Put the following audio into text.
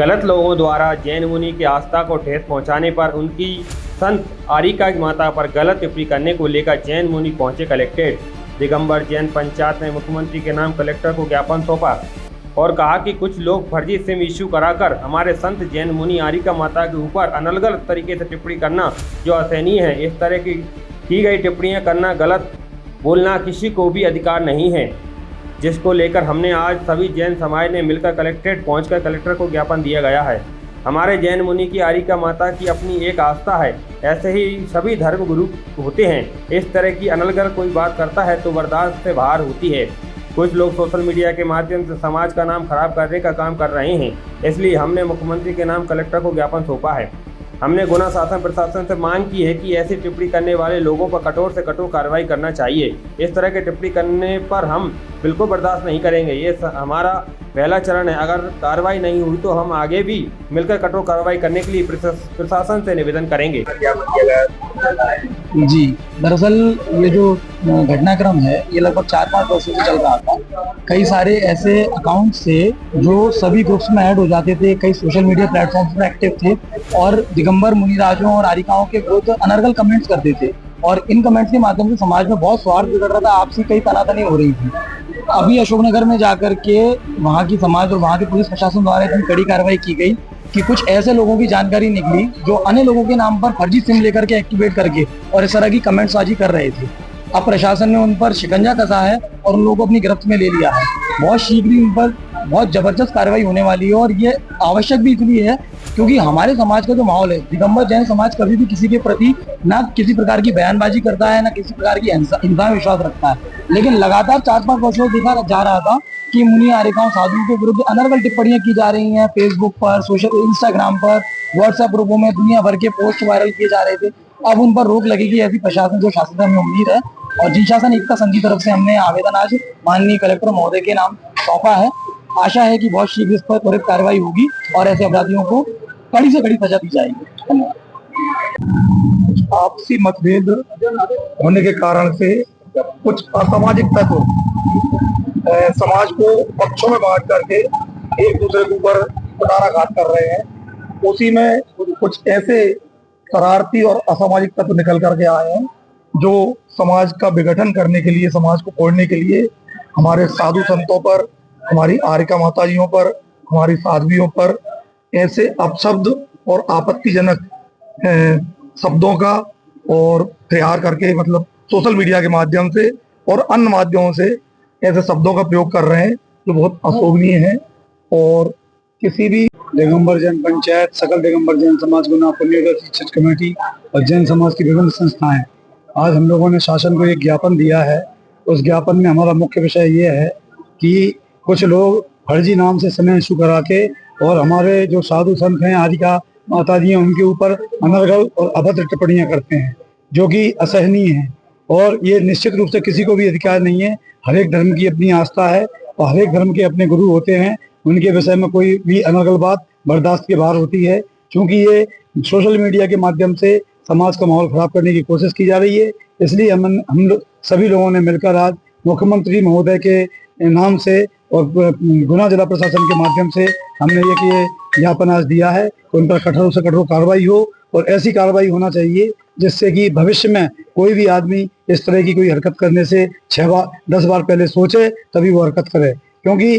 गलत लोगों द्वारा जैन मुनि की आस्था को ठेस पहुंचाने पर उनकी संत आरिका की माता पर गलत टिप्पणी करने को लेकर जैन मुनि पहुंचे कलेक्ट्रेट। दिगंबर जैन पंचायत ने मुख्यमंत्री के नाम कलेक्टर को ज्ञापन सौंपा और कहा कि कुछ लोग फर्जी सिम इश्यू कराकर हमारे संत जैन मुनि आरिका माता के ऊपर अनलगल तरीके से टिप्पणी करना जो असहनीय है। इस तरह की गई टिप्पणियां करना, गलत बोलना किसी को भी अधिकार नहीं है, जिसको लेकर हमने आज सभी जैन समाज ने मिलकर कलेक्ट्रेट पहुंचकर कलेक्टर को ज्ञापन दिया गया है। हमारे जैन मुनि की आरिका माता की अपनी एक आस्था है, ऐसे ही सभी धर्म गुरु होते हैं। इस तरह की अनलगल कोई बात करता है तो बर्दाश्त से बाहर होती है। कुछ लोग सोशल मीडिया के माध्यम से समाज का नाम खराब करने का काम कर रहे हैं, इसलिए हमने मुख्यमंत्री के नाम कलेक्टर को ज्ञापन सौंपा है। हमने गुना शासन प्रशासन से मांग की है कि ऐसी टिप्पणी करने वाले लोगों पर कठोर से कठोर कार्रवाई करना चाहिए। इस तरह की टिप्पणी करने पर हम बिल्कुल बर्दाश्त नहीं करेंगे। ये हमारा पहला चरण है। अगर कार्रवाई नहीं हुई तो हम आगे भी मिलकर कठोर कार्रवाई करने के लिए प्रशासन से निवेदन करेंगे। जी, दरअसल ये जो घटनाक्रम है ये लगभग 4-5 वर्षों से चल रहा था। कई सारे ऐसे अकाउंट थे जो सभी ग्रुप्स में ऐड हो जाते थे, कई सोशल मीडिया प्लेटफॉर्म्स में एक्टिव थे और दिगंबर मुनिराजों और आरिकाओं के विरुद्ध अनर्गल कमेंट्स करते थे और इन कमेंट्स के माध्यम से समाज में बहुत स्वार्थ बिगड़ रहा था, आपसी कई तनातनी हो रही थी। अभी अशोकनगर में जाकर के वहाँ की समाज और वहाँ के पुलिस प्रशासन द्वारा इतनी कड़ी कार्रवाई की गई कि कुछ ऐसे लोगों की जानकारी निकली जो अन्य लोगों के नाम पर फर्जी सिम लेकर के एक्टिवेट करके और इस तरह की कमेंट्सबाजी कर रहे थे। अब प्रशासन ने उन पर शिकंजा कसा है और उन लोगों को अपनी गिरफ्त में ले लिया है। बहुत शीघ्र ही उन पर बहुत जबरदस्त कार्रवाई होने वाली है और ये आवश्यक भी इसलिए है क्योंकि हमारे समाज का जो माहौल है, दिगंबर जैन समाज कभी भी किसी के प्रति ना किसी प्रकार की बयानबाजी करता है, ना किसी प्रकार की हिंसा में विश्वास रखता है। लेकिन लगातार 4-5 वर्षों से देखा जा रहा था कि मुनि आरिकाओं साधुओं के विरुद्ध अनर्गल टिप्पणियां की जा रही हैं। फेसबुक पर, इंस्टाग्राम पर, व्हाट्सएप ग्रुपों में दुनिया भर के पोस्ट वायरल किए जा रहे थे। अब उन पर रोक लगेगी ऐसी प्रशासन जो शासन से हमें उम्मीद है और जी शासन एकता संघ की तरफ से हमने आवेदन आज माननीय कलेक्टर महोदय के नाम सौंपा है। आशा है कि बहुत शीघ्र इस पर त्वरित कार्रवाई होगी और ऐसे अपराधियों को कड़ी से कड़ी सजा दी जाएगी। धन्यवाद। आपसी मतभेद होने के कारण से कुछ असामाजिक तत्व समाज को पक्षों में बांट करके एक दूसरे के ऊपर कुठाराघात कर रहे हैं। उसी में कुछ ऐसे शरारती और असामाजिक तत्व निकल करके आए हैं जो समाज का विघटन करने के लिए, समाज को तोड़ने के लिए हमारे साधु संतों पर, हमारी आरिका माताजियों पर, हमारी साध्वियों पर ऐसे अपशब्द और आपत्तिजनक शब्दों का और प्रहार करके, मतलब सोशल मीडिया के माध्यम से और अन्य माध्यमों से ऐसे शब्दों का प्रयोग कर रहे हैं जो बहुत अशोभनीय है। और किसी भी दिगंबर जैन पंचायत, सकल दिगंबर जैन समाज गुना पुण्योदय शिक्षक कमेटी और जैन समाज की विभिन्न संस्थाएं, आज हम लोगों ने शासन को एक ज्ञापन दिया है। उस ज्ञापन में हमारा मुख्य विषय ये है कि कुछ लोग फर्जी नाम से समय इशू करा के और हमारे जो साधु संत हैं, आरिका माता जी हैं, उनके ऊपर अनर्गल और अभद्र टिप्पणियां करते हैं जो कि असहनीय है और ये निश्चित रूप से किसी को भी अधिकार नहीं है। हर एक धर्म की अपनी आस्था है और हर एक धर्म के अपने गुरु होते हैं, उनके विषय में कोई भी अनर्गल बात बर्दाश्त के बाहर होती है। क्योंकि ये सोशल मीडिया के माध्यम से समाज का माहौल खराब करने की कोशिश की जा रही है, इसलिए हम सभी लोगों ने मिलकर आज मुख्यमंत्री महोदय के नाम से और गुना जिला प्रशासन के माध्यम से हमने ये ज्ञापन आज दिया है। उन पर कठोर से कठोर कार्रवाई हो और ऐसी कार्रवाई होना चाहिए जिससे कि भविष्य में कोई भी आदमी इस तरह की कोई हरकत करने से 10 बार पहले सोचे तभी वो हरकत करे। क्योंकि